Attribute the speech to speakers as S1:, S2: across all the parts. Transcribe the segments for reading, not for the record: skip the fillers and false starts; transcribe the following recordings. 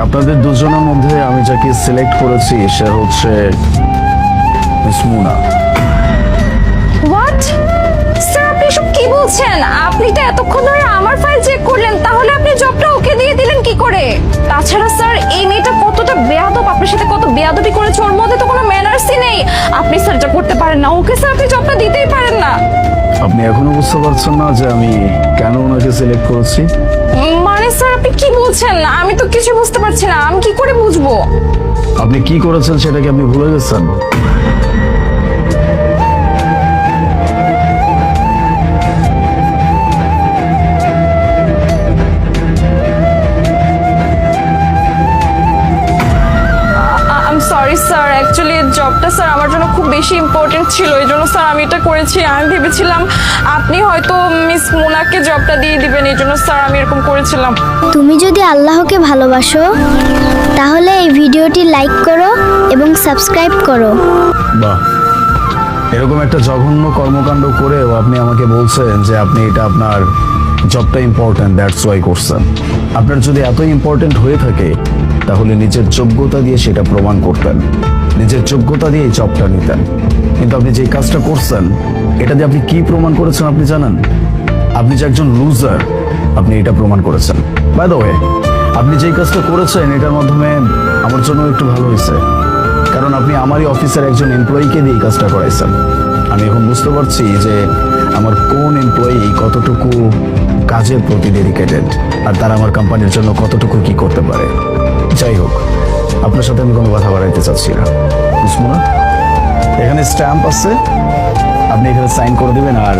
S1: আপনাদের দুজনের মধ্যে আমি যাকে সিলেক্ট করেছি সে হচ্ছে মিস মুনা।
S2: হোয়াট স্যার, আপনি সব কি বলছেন? আপনি তো এতক্ষণ ধরে আমার ফাইল চেক করলেন, তাহলে আপনি জবটা ওকে দিয়ে দিলেন কি করে? তাছাড়া স্যার, এই মেয়েটা কতটা বেয়াদব, আপনার সাথে কত বেয়াদবি করেছে, ওর মধ্যে তো কোনো ম্যানার্সই নেই। আপনি স্যার এটা করতে পারেন না, ওকে স্যার আপনি জবটা দিতেই পারেন না।
S1: আপনি এখনো বুঝতে পারছেন না যে আমি কেন ওনাকে সিলেক্ট করেছি?
S2: মানে স্যার আপনি কি বলছেন? আমি তো কিছু বুঝতে পারছি না, আমি কি করে বুঝবো?
S1: আপনি কি করেছেন সেটা কি আপনি ভুলে গেছেন?
S2: সরি স্যার, অ্যাকচুয়ালি জবটা স্যার আমার জন্য খুব বেশি ইম্পর্টেন্ট ছিল, এই জন্য স্যার আমি এটা করেছি। আমি ভেবেছিলাম আপনি হয়তো মিস মোনাকে জবটা দিয়ে দিবেন, এই জন্য স্যার আমি এরকম করেছিলাম।
S3: তুমি যদি আল্লাহকে ভালোবাসো তাহলে এই ভিডিওটি লাইক করো এবং সাবস্ক্রাইব করো।
S1: বাহ, এরকম একটা জঘন্য কর্মকাণ্ড করেও আপনি আমাকে বলছেন যে আপনি এটা আপনার জবটা ইম্পর্টেন্ট, দ্যাটস ওয়াই করছেন। আপনার যদি এত ইম্পর্টেন্ট হয়ে থাকে তাহলে নিজের যোগ্যতা দিয়ে সেটা প্রমাণ করতেন, নিজের যোগ্যতা দিয়ে এই জবটা নিতেন। কিন্তু আপনি যে কাজটা করছেন এটা দিয়ে আপনি কি প্রমাণ করেছেন আপনি জানেন? আপনি যে একজন লুজার, আপনি এটা প্রমাণ করেছেন। বাই দ্য ওয়ে, আপনি যেই কাজটা করেছেন এটার মাধ্যমে আমার জন্য একটু ভালো হয়েছে, কারণ আপনি আমারই অফিসের একজন এমপ্লয়িকে দিয়ে এই কাজটা করাইছেন। আমি এখন বুঝতে পারছি যে আমার কোন এমপ্লয়ি কতটুকু কাজের প্রতি ডেডিকেটেড আর তারা আমার কোম্পানির জন্য কতটুকু কি করতে পারে। যাই হোক, আপনার সাথে আমি কোনো কথা বাড়াইতে চাচ্ছি না। বুঝবো না, এখানে স্ট্যাম্প আছে, আপনি এখানে সাইন করে দিবেন আর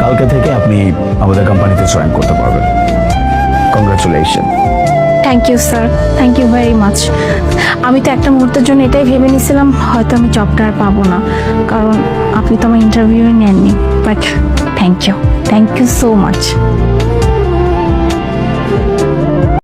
S1: কালকে থেকে আপনি আমাদের কোম্পানিতে জয়েন করতে পারবেন। Congratulation.
S4: Thank you sir, thank you very much. আমি তো একটা মুহূর্তের জন্য এটাই ভেবে নিয়েছিলাম হয়তো আমি জবটা আর পাবো না, কারণ আপনি তো আমার ইন্টারভিউ নেননি। But thank you so much.